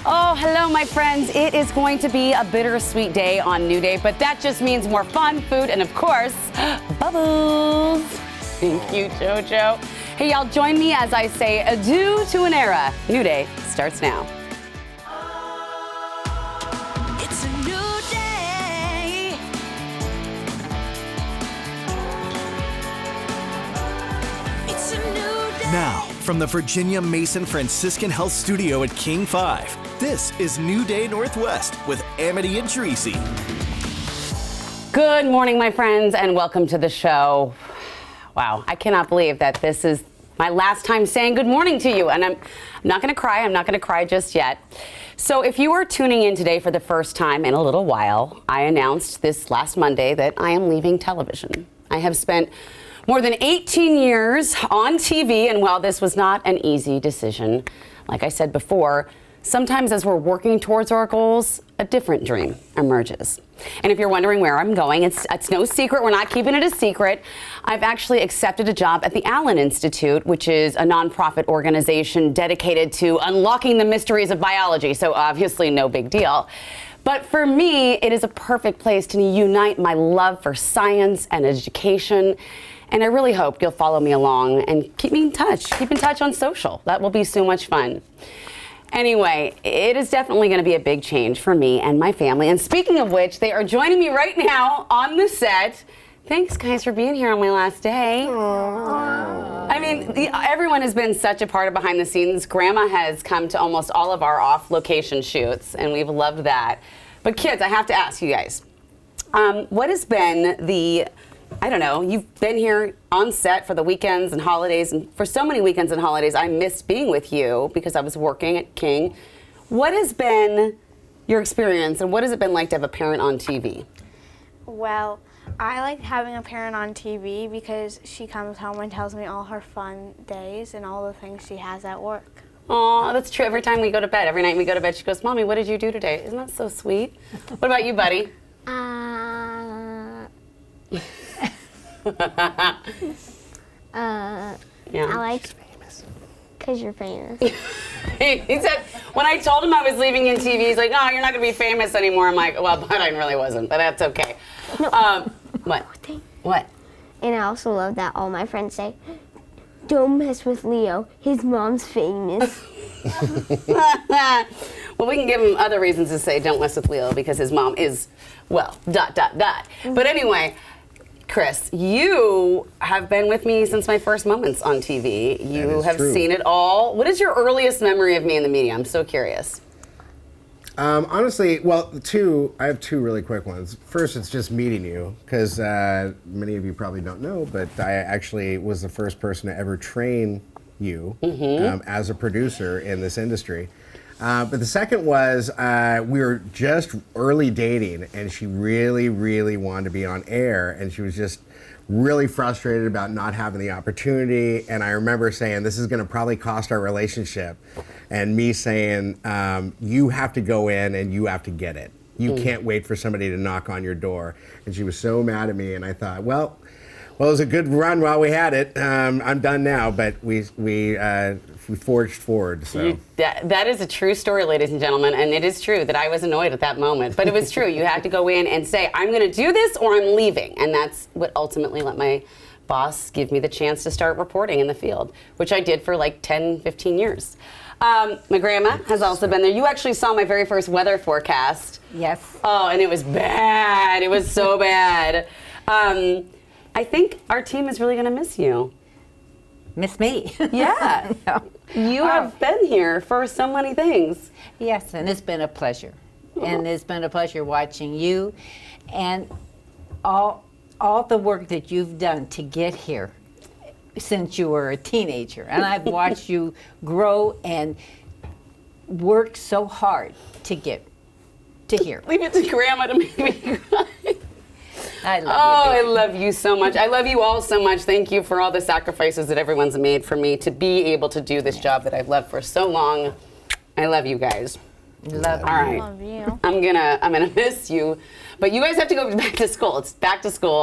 Oh, hello, my friends. It is going to be a bittersweet day on New Day, but that just means more fun, food, and of course, bubbles. Thank you, JoJo. Hey, y'all, join me as I say adieu to an era. New Day starts now. It's a new day. It's a new day. Now, from the Virginia Mason Franciscan Health Studio at King 5, this is New Day Northwest with Amity and Tracy. Good morning, my friends, and welcome to the show. Wow, I cannot believe that this is my last time saying good morning to you, and I'm not going to cry. I'm not going to cry just yet. So if you are tuning in today for the first time in a little while, I announced this last Monday that I am leaving television. I have spent more than 18 years on TV, and while this was not an easy decision, like I said before, sometimes as we're working towards our goals, a different dream emerges. And if you're wondering where I'm going, it's no secret. We're not keeping it a secret. I've actually accepted a job at the Allen Institute, which is a nonprofit organization dedicated to unlocking the mysteries of biology. So obviously no big deal. But for me, it is a perfect place to unite my love for science and education. And I really hope you'll follow me along and keep me in touch. Keep in touch on social. That will be so much fun. Anyway, it is definitely going to be a big change for me and my family. And speaking of which, they are joining me right now on the set. Thanks, guys, for being here on my last day. Aww. I mean, everyone has been such a part of behind the scenes. Grandma has come to almost all of our off-location shoots, and we've loved that. But kids, I have to ask you guys, what has been the... I don't know, you've been here on set for the weekends and holidays, and for so many weekends and holidays, I missed being with you because I was working at King. What has been your experience, and what has it been like to have a parent on TV? Well, I like having a parent on TV because she comes home and tells me all her fun days and all the things she has at work. Aw, that's true. Every time we go to bed, every night we go to bed, she goes, "Mommy, what did you do today?" Isn't that so sweet? What about you, buddy? Yeah. I like because you're famous. He said, when I told him I was leaving in TV, he's like, "No, you're not going to be famous anymore." I'm like, well, but I really wasn't, but that's okay. No. What? What? And I also love that all my friends say, "Don't mess with Leo. His mom's famous." Well, we can give him other reasons to say don't mess with Leo because his mom is, well, ... But anyway, Chris, you have been with me since my first moments on TV. You have seen it all. What is your earliest memory of me in the media? I'm so curious. Honestly, well, I have two really quick ones. First, it's just meeting you, because many of you probably don't know, but I actually was the first person to ever train you as a producer in this industry. But the second was we were just early dating, and she really, really wanted to be on air, and she was just really frustrated about not having the opportunity. And I remember saying, "This is going to probably cost our relationship," and me saying, "You have to go in and you have to get it. You can't wait for somebody to knock on your door." And she was so mad at me, and I thought, well, it was a good run while we had it. I'm done now, but we forged forward. So that is a true story, ladies and gentlemen, and it is true that I was annoyed at that moment. But it was true. You had to go in and say, "I'm going to do this or I'm leaving," and that's what ultimately let my boss give me the chance to start reporting in the field, which I did for like 10, 15 years. My grandma has also been there. You actually saw my very first weather forecast. Yes. Oh, and it was bad. It was so bad. I think our team is really going to miss you. Miss me? Yeah. No. You have been here for so many things. Yes, and it's been a pleasure. And it's been a pleasure watching you and all the work that you've done to get here since you were a teenager. And I've watched you grow and work so hard to get to here. Leave it to Grandma to make me cry. I love you. I love you so much. I love you all so much. Thank you for all the sacrifices that everyone's made for me to be able to do this job that I've loved for so long. I love you guys. Love you. All right. Love you. I'm gonna miss you, but you guys have to go back to school. It's back to school.